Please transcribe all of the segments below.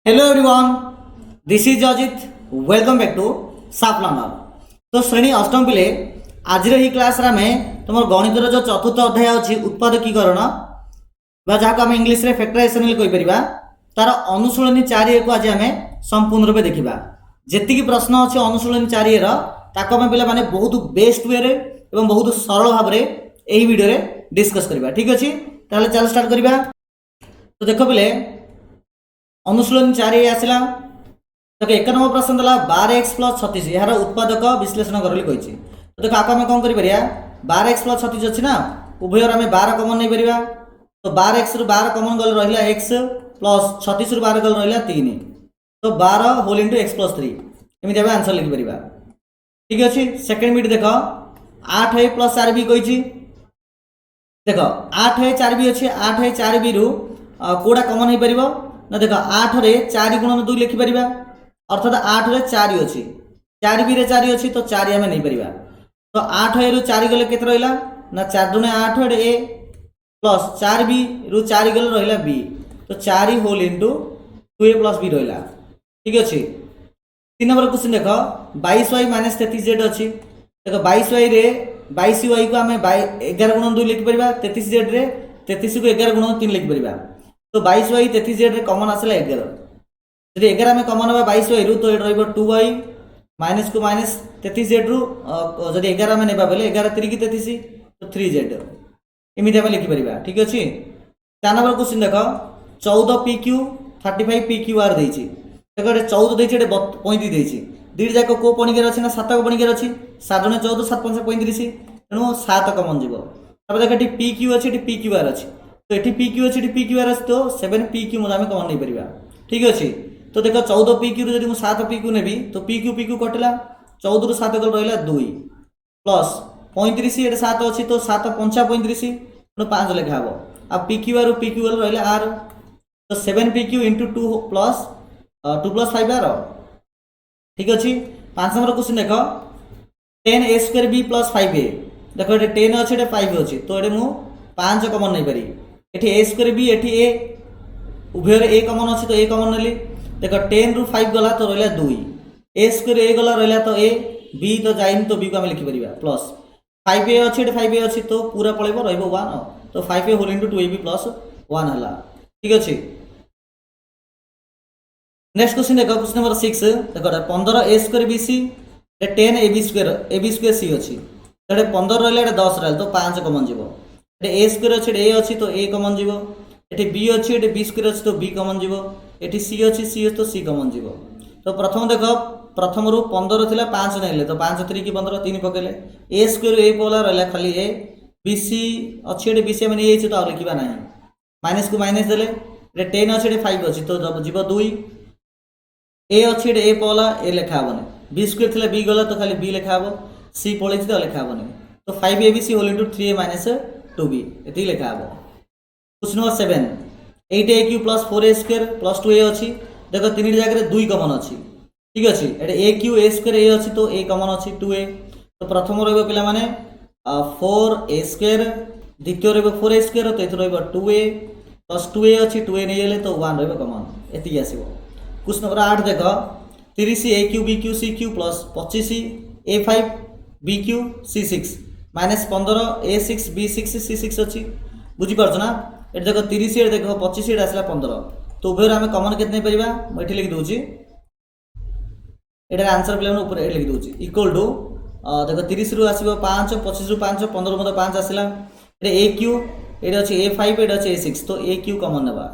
Hello everyone, this is Ajit. Welcome back to साफ learner. तो श्रेणी अष्टम पिले आज ही क्लास आम तुम गणितर जो चतुर्थ अध्याय अच्छी उत्पादकीकरण जहाँ को आम इंग्लीश रे फैक्टराइजेशन कहीपर तार अनुशीलनी 4 को आज आम संपूर्ण रूप देखा। जी प्रश्न अच्छे अनुशीलनी 4 ताको आम पे बहुत बेस्ट वे और बहुत सरल भाव में यही वीडियो डिस्कस करवा। ठीक अच्छे, ताहले चल स्टार्ट करवा। तो देख पे अनुशीलन 4 आसला। देखो 1 नंबर प्रश्न देला 12x + 36 यार उत्पादक विश्लेषण कर कही। तो देखो आप कौन कर 12x + 36 अच्छी ना, उभयर आम 12 कमन नहीं पार। तो 12x रु 12 कमन गल रहा x प्लस 36 रु 12 गल रहा 3। तो 12 होल इंटू x + 3 एमती आम आंसर लिखिपर। ठीक अच्छे। सेकेंड मिट देख 8a + 4b कही। देख 8a 4b अच्छे, 8a 4b रु कौटा कमन हो पार ना। देख 8 रे 4 गुणन 2 लिखिपर, अर्थात 8 रे 4 अच्छी, 4b रे 4 अच्छी, तो 4 आम नहीं पार। तो 8 रु 4 गले के रहा ना 4 दूने 8 ए प्लस 4b रु 4 गले रहा b। तो 4 होल इंटू 2a + b रहा। ठीक अच्छे। 3 नंबर क्वेश्चन देख 22y - 33z अच्छी। देख 22y रे 22y को आम 11 गुणन 2 लिखिपर, 33z रे 33 को 11 गुणन 3 लिखिपर। तो 22y 33z रे कमन आसला 11। जब 11 में कमन होगा 22y रु तो ये रही 2y माइनस को माइनस 33z रु जब 11 में नेबा बेले 11 3 की 33 तो 3z एमती आम लिखिपर। ठीक अच्छे। 4 नंबर क्वेश्चन देख 14pq 35pqr देछि। देख 14 देछि, 35 देछि। दुई जाक को पणिकार अच्छी ना 7 को पणिकार अच्छी। 7 दुने 14 7 5 35 तेणु 7 कमन जीव। देख ये pq अच्छी, ये pqr अच्छी। तो ये pq अच्छी, pqr अच्छी, तो 7pq आम कमन नहीं पार। ठीक अच्छे। तो देख 14pq रु जब 7pq नेबी तो pq कटिला 14 रु 7 गल रहा 2 प्लस 35 ये 7 अच्छी, तो 7 5 35 तेणु 5 लिखा हे। आ pq रु pq गल रहा r, तो 7pq इंटू 2 प्लस 2 + 5r। ठीक अच्छे। 5 नंबर क्वेश्चन देख 10a² b + 5a। देख ये 10 अच्छे, 5 अच्छी, तो ये मुझे 5 कमन नहीं पारि। ये a² b ये a उभयर a कमन अच्छी, तो a कमन नेली। देख 10 रु 5 गला तो रहा 2, a² a गला रहा तो a, b तो जाइन तो b को आम लिखिपर प्लस 5a अच्छी, 5a अच्छी, तो पूरा पलैब रहा 1। तो 5a होल इंटू 2ab + 1 है। ठीक अच्छे। नेक्स्ट क्वेश्चन देख क्वेश्चन नंबर 6 देख 15a² bc 10ab² c अच्छी। 15 रहा 10 रहा तो 5 कमन जीव। a² अच्छे, a अच्छी, तो a कमन जीव। ये b अच्छी, ये b² अच्छी, तो b कमन जीव। ये c अच्छी, c अच्छी, तो c कमन जीव। तो प्रथम देख प्रथम रु 15 थिला 5 नहीं, तो 5 3 की 15 3 पकेले a² a पला रहा खाली a, bc अच्छी, ये bc मैंने ये तो लिखा ना माइनस को माइनस देले 10 अच्छी, 5 अच्छी, तो जब जीव 2 a अच्छी, a पला a लिखा हेनी, b² थिला b गला तो खाली b लिखा हे, c पलैछि तो लिखा हेनी। तो 5abc whole into 3a - 2b ये लिखा हे। Question number 7 8aq + 4a² + 2a अच्छी। देख 3 जगह 2 कमन अच्छी। ठीक अच्छे। ये aq a² a अच्छी, तो a कमन अच्छी 2a। तो प्रथम रहा पे 4a², द्वितीय रहा 4a², तो ये रहा 2a + 2a अच्छी, 2a नहीं गले तो 1 रहा कमन ये आस। क्वेश्चन नंबर 8 देख 30 aq bq cq + 25 a5 bq c6 - 15 a6 b6 c6 अच्छी। बुझीपार ना। ये देख 30 ये देख 25 ये आसला 15, तो उभयर आम कमन के नहीं पार। मुझे लिखि दूसरी ये आंसर पे ऊपर लिखि दूसरी इक्वल टू देख 30 रु आस 5, 25 रु 5, 15 रु 5 आसला। ये aq ये अच्छे a5 ये अच्छे a6, तो aq कमन नेबा।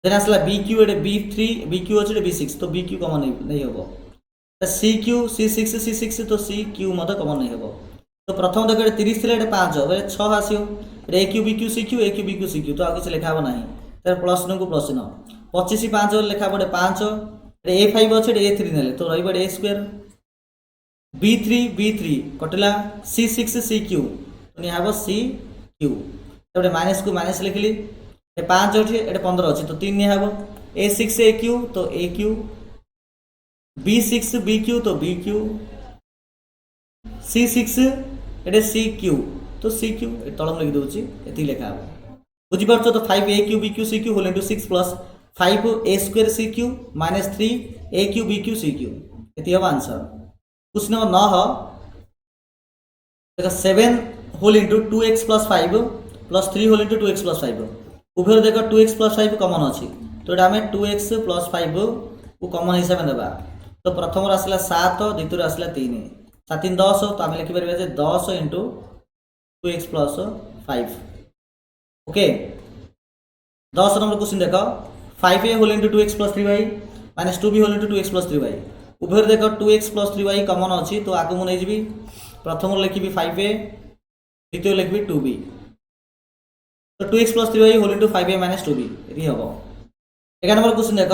देन आसला bq ये b3 bq अच्छे b6, तो bq कमन नहीं हम। cq c6 c6, तो cq कमन नहीं हम। तो प्रथम देख 30 थी 5 6 आसो aq bq cq aq bq cq, तो आगे लिखा हे ना प्लस को प्लस 25 5 लिखा पड़े 5 a5 अच्छे a3 ने तो रही a² b3 b3 कटिला c6 cq तो नहीं हम cq। तब माइनस को माइनस लिखिली 5 अच्छे ये 15 अच्छे, तो 3 नहीं हम a6 aq, तो aq b6 bq, तो bq c6 ये cq, तो cq तल लिखि दूसरी ये लिखा हे। बुझीपार तो 5aq bq cq whole into 6 + 5a² CQ minus 3a³ BQ CQ ये हम आंसर। क्वेश्चन नंबर 9 देखो 7 whole into 2x plus 5 plus 3 whole into 2x plus 5 उभय देख 2x प्लस 5 कमन अच्छी तो ये आम 2x प्लस 5 को कमन हिसाब से देवा तो प्रथम आसला 7 द्वितीय आसला 3 7 3 10 तो आम लिखिपर 10 into 2x plus 5 okay. 10 number question देख 5a whole into 2x plus 3y minus 2b whole into 2x plus 3y उभय देख 2x प्लस 3y कमन अच्छी तो आगे मुझे प्रथम लिखी 5a द्वितीय लिखी 2b तो 2x plus 3y whole into 5a minus 2b ये हम। 11 नंबर क्वेश्चन देख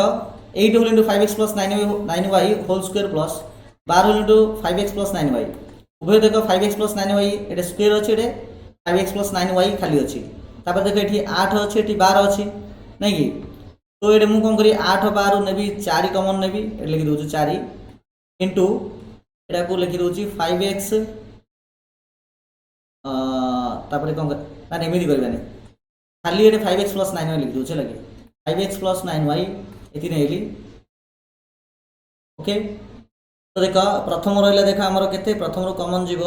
8 whole into 5x plus 9y whole square plus 12 whole into 5x plus 9y उभय देख 5x प्लस 9y ये स्क्वायर अच्छे ये 5x प्लस 9y खाली अच्छी देख ये 8 अच्छे ये 12 अच्छी नहीं कि तो ये मुझे कौन करी 8 12 नेबी 4 कमन नेबी लिखि दूँ 4 इंटू एटा को लिखि दूँ 5x तापर कौन ना एमती करवानी खाली ये 5x प्लस 9y लिखि दूँ लगे 5x प्लस 9y ये नहीं ओके। तो देख प्रथम रहा देख आमर के प्रथम कमन जीव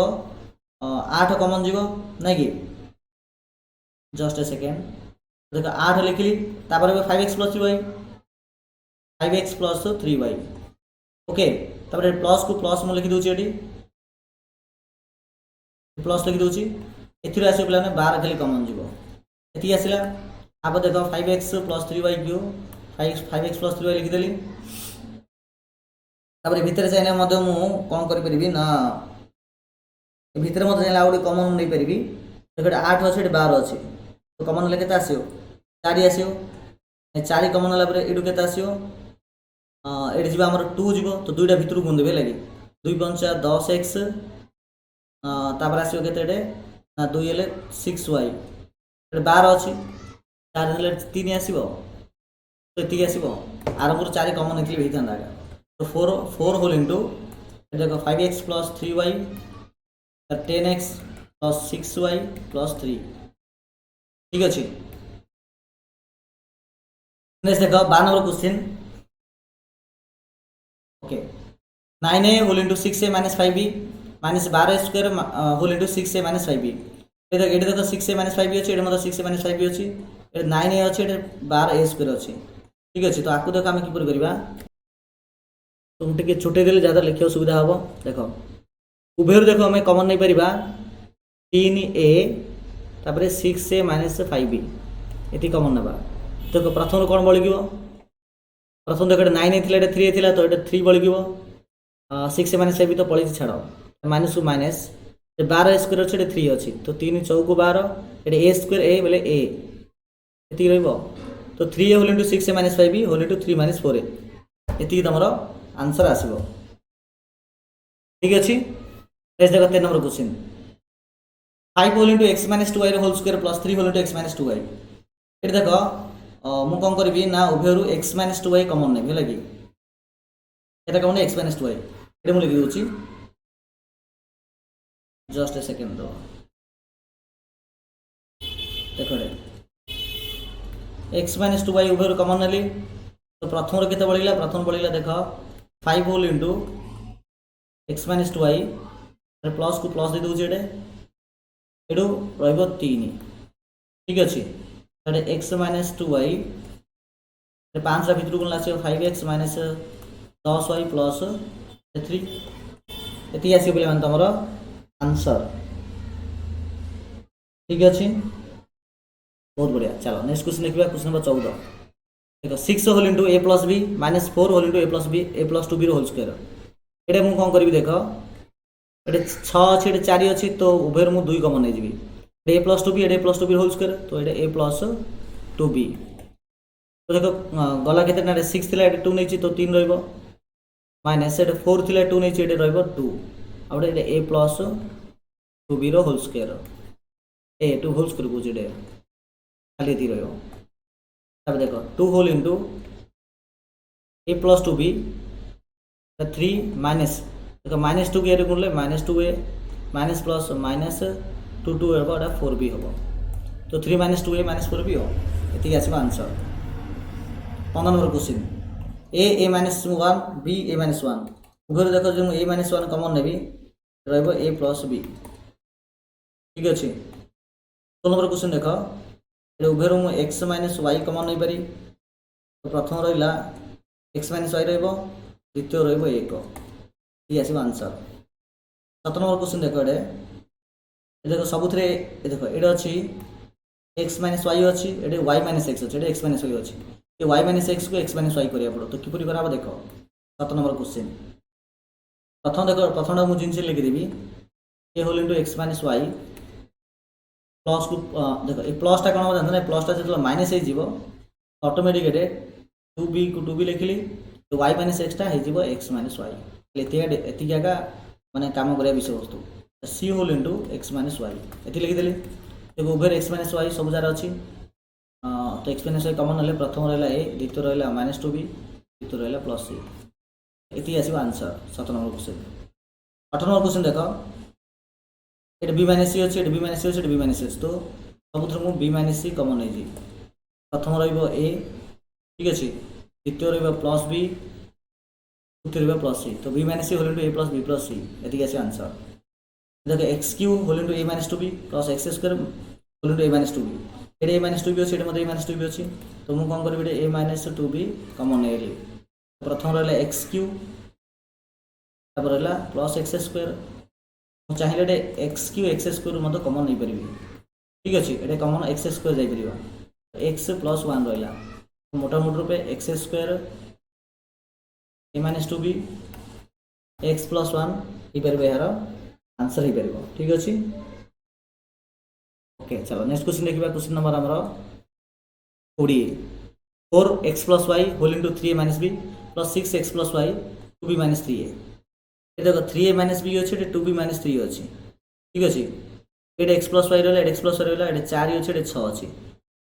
8 कमन जीव नहीं कि जस्ट ए सेकेंड देख 8 लिखिली 5x plus 3y 5x plus 3y okay तापर प्लस को प्लस मुझे लिखि दूसरी प्लस लिखि दूसरी एथि आस पे 12 खाली कमन जीव ये आसला आप देख 5x plus 3y Q 5x plus 3y लिखिदेली भितर चाहिए मुझे कौन करी ना भितर मत चाहिए आउ कमन नहीं पारि देख 8 अच्छे 12 अच्छे तो कमन हेल्ले के आसो 4 आसो 4 कमन है यू के आसो ये जी आम 2 जीव तो 2टा भितर गुण देवे लगे 2 पंचा 10x तापर आसो के 2 हेल्ले 6y 12 अच्छी 4 हेल्ले 3 आसो तो ये आसो आरंभ 4 कमन होता है तो 4 होल इंटू देख 5x plus 3y 10x plus 6y plus 3 ठीक अच्छे। नेक्स्ट देख 12 number question okay 9a whole into 6a minus 5b minus 12 square whole into 6a minus 5b ये देख 6a माइनस 5b अच्छे ये 6a माइनस 5b अच्छी 9a अच्छे 12a square अच्छे ठीक अच्छे। तो आपको देख आम किपर करवा तुम टे छुटे देले ज़्यादा लिखा सुविधा हम देख उभय देख आम कमन नहीं पार 3a तापर 6a माइनस 5b ये कमन ना देख प्रथम कौन बल्कि प्रथम देख 9 थी 3 थी तो ये 3 बल्कि 6a माइनस 5b तो पलि छाड़ माइनस टू माइनस 12 स्क्वायर अच्छे 3 अच्छी तो 3 चौक 12 ये a स्क्वायर a बोले a ये रही तो 3a whole into 6a minus 5b whole into 3 minus 4a ये तुम आंसर आसो ठीक अच्छे। देख 13 number question 5 whole into x minus 2y whole square plus 3 whole into x minus 2y ये देख मुझे कौन करी ना उभयरू x माइनस 2y कमन नहीं लगे ये कौन x माइनस 2y ये मुझे लिखी दूँ जस्ट ए सेकेंड देख x माइनस 2y उभयरू कमन नेली तो प्रथम के बढ़ला प्रथम बढ़ला देख 5 whole into x minus 2y plus को प्लस दे दूसरे एडू रहीब 3 ठीक अच्छे x माइनस 2y 5 भितर गुण आस 5x माइनस 10y प्लस 3 ये आस पे तुम आंसर ठीक अच्छे बहुत बढ़िया। चलो नेक्स्ट क्वेश्चन देखा क्वेश्चन नंबर 14 देखो 6 whole into a plus b minus 4 whole into a plus b a plus 2b whole square ये मुझे कौन करी देख ये 6 अच्छे ये 4 अच्छी तो उभय मुझे 2 कमन नहीं a प्लस 2b ये प्लस 2b होल स्क्वायर तो ये a प्लस 2b तो देख गला के 6 थी 2 नहीं तो 3 रही माइनस 4 थी 2 नहीं ये रही 2 आउ a plus 2b whole square a 2 whole square बुझे खाली ये रही देख 2 whole into a plus 2b 3 minus देख माइनस 2 के गुणले minus 2a minus plus minus 2 2 हम 4b हम तो 3 माइनस 2a माइनस 4b हो ये आस आंसर 15 नंबर क्वेश्चन ए माइनस 1 बी ए माइनस 1 उभर देख जो ए माइनस 1 कमन नेबी रहइबो ए प्लस बी ठीक अछि 16 नंबर क्वेश्चन देख ए उभर मु x माइनस y कमन नै पारी तो प्रथम रहिला x माइनस y रहइबो द्वितीय रहइबो 1 ये आसीबो आंसर 17 नंबर क्वेश्चन देख एडे देखो सबुथरे देखो एडे अछि x माइनस y अछि एडे y माइनस x अछि एडे x माइनस y अछि ये y माइनस x को x माइनस y करिया पड़ो तो किपरि कराबो देखो 7 नंबर क्वेश्चन प्रथम देखो प्रथम मु जिंस लिखि देबी a whole into x minus y plus को देखो ए प्लस ता कोन हो जानत ना प्लस ता जतला माइनस हे जीवो ऑटोमेटिक एडे 2b को 2b लिखली तो y माइनस x ता हे जीवो x माइनस y एति जगह माने काम करिया विषय वस्तु c whole into x minus y एति लिखि देली देखो उभर x माइनस y सब जार अछि तो x माइनस y कॉमन हले प्रथम रहला a द्वितीय रहला माइनस 2b तृतीय रहला प्लस c एति आसीबो answer 7 number question 8 number question देखो एटा b माइनस c अछि एटा b माइनस c अछि एटा b माइनस c तो सबुथर मु b माइनस c कॉमन नै जी प्रथम रहइबो a ठीक अछि द्वितीय रहइबो प्लस b तृतीय रहइबो प्लस c तो b minus c whole into a plus b plus c एति आसी आंसर देखो x cube whole into a minus 2b plus x square whole into a minus 2b एटा a माइनस 2b अछि एटा मते a minus 2b अछि तो मु कोन करबे a माइनस 2b कॉमन नेली प्रथम रहला x क्यूब तापर रहला प्लस x स्क्वायर मु चाहिए एटा x क्यूब x स्क्वायर मते कॉमन नै परिबी ठीक अछि एटा कॉमन x स्क्वायर जाई परिबा x प्लस 1 रहला मोटा मोट रूपे x square a minus 2b x plus 1 ही परिबे यार आंसर ही परिबो ठीक अछि ओके चलो नेक्स्ट क्वेश्चन देखिबा क्वेश्चन नंबर हमरो 20 4x plus y whole into 3a minus b plus 6x plus y 2b minus 3a ये देखो 3a minus b अछि एटा 2b minus 3 अछि ठीक अछि एटा x plus y रहला एटा x plus y रहला एटा 4 अछि एटा 6 अछि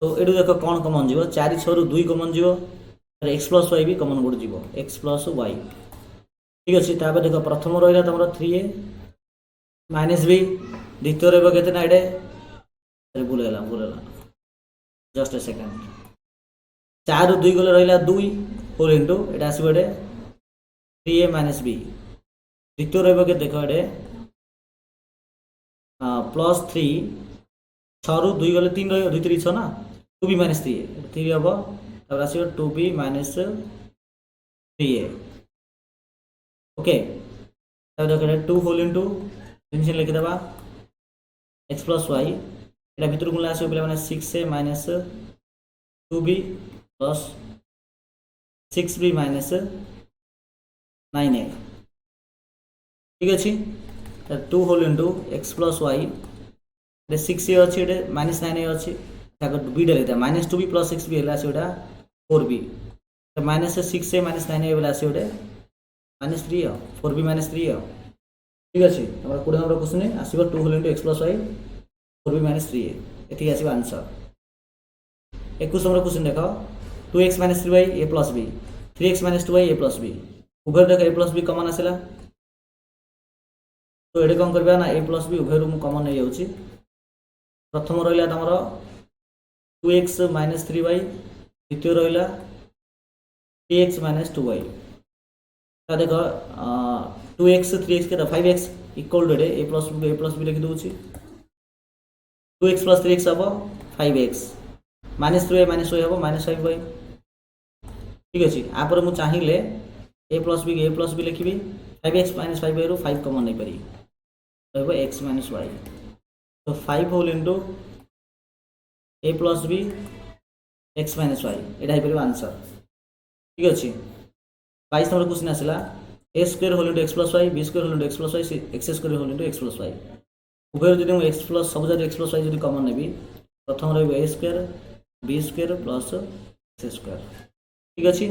तो एडु देखो कोन कॉमन जीवो 4 6 रु 2 कॉमन जीवो और x plus y भी कॉमन गुड जीवो x plus y ठीक अछि ताबे देखो प्रथम रहला तमरो 3a minus b द्वितीय रहबो केते ना एडे अरे भूलला जस्ट अ सेकंड 4 रु 2 गले रहला 2 होल इनटू एटा आसीबो एडे 3a minus b द्वितीय रहबो के देखो एडे प्लस 3 6 रु 2 गले 3 रह 2 3 6 ना 2b minus 3a 3 हबो तब आसीबो 2b minus 3a ओके तब देखो एडे 2 होल इनटू इनिशियल लिखि देबा x plus y एटा भितर गुणला आसीबो बेला माने 6a minus 2b plus 6b minus 9a ठीक अछि 2 whole into x plus y एटा 6a अछि एटा minus 9a अछि ताको b डेलेता minus 2b plus 6b हला सेटा 4b तो minus 6a minus 9a बेला सेटा minus 3 4b minus 3 ठीक अछि हमरा 20 नंबर क्वेश्चन आसीबो 2 whole into x plus y 4b minus 3a एथि आसीबो आंसर 21 नंबर क्वेश्चन देखो 2x minus 3y a plus b 3x minus 2y a plus b उभय देखो a plus b common आसेला तो एडे कोन करबा ना a plus b उभय रु कॉमन नै जाउची प्रथम रहला तमरो 2x minus 3y द्वितीय रहला 3x minus 2y ता देखो 2x 3x के 5x equal to a plus b लिखि दोची 2x plus 3x हबो 5x minus 3y minus y हबो minus 5y ठीक अछि आपर मु चाहिले a plus b लिखिबी 5x minus 5y रु 5 कॉमन नै परी रहबो x minus y तो 5 whole into a plus b x minus y एटा हे परी आंसर ठीक अछि 22 नंबर क्वेश्चन आसिला a square whole into x plus y b square whole into x plus y x square whole into x plus y उभय जदि x plus सब जदि x plus y जदि common नेबी प्रथम रहबो a square b square plus x square ठीक अछि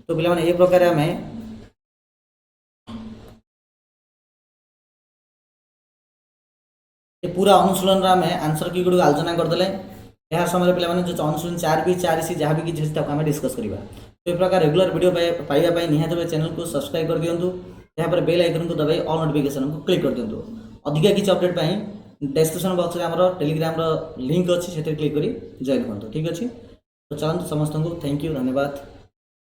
तो पिला माने ए प्रकार हमें ये पूरा अनुशीलन रा में आंसर की गुड आलोचना कर देले यह समय पिला माने जो अनुशीलन 4b 4c जहां भी कि हम डिस्कस करबा तो ए प्रकार रेगुलर वीडियो पाइबा पई निहात चैनल को सब्सक्राइब कर दियंतु यहां पर बेल आइकन को दबाई ऑल नोटिफिकेशन को क्लिक कर दियंतु अधिका किछ अपडेट पई डिस्क्रिप्शन बॉक्स रे हमरो टेलीग्राम रो लिंक अछि सेते क्लिक करी जॉइन करंतु ठीक अछि तो चलंतु समस्त को थैंक यू धन्यवाद।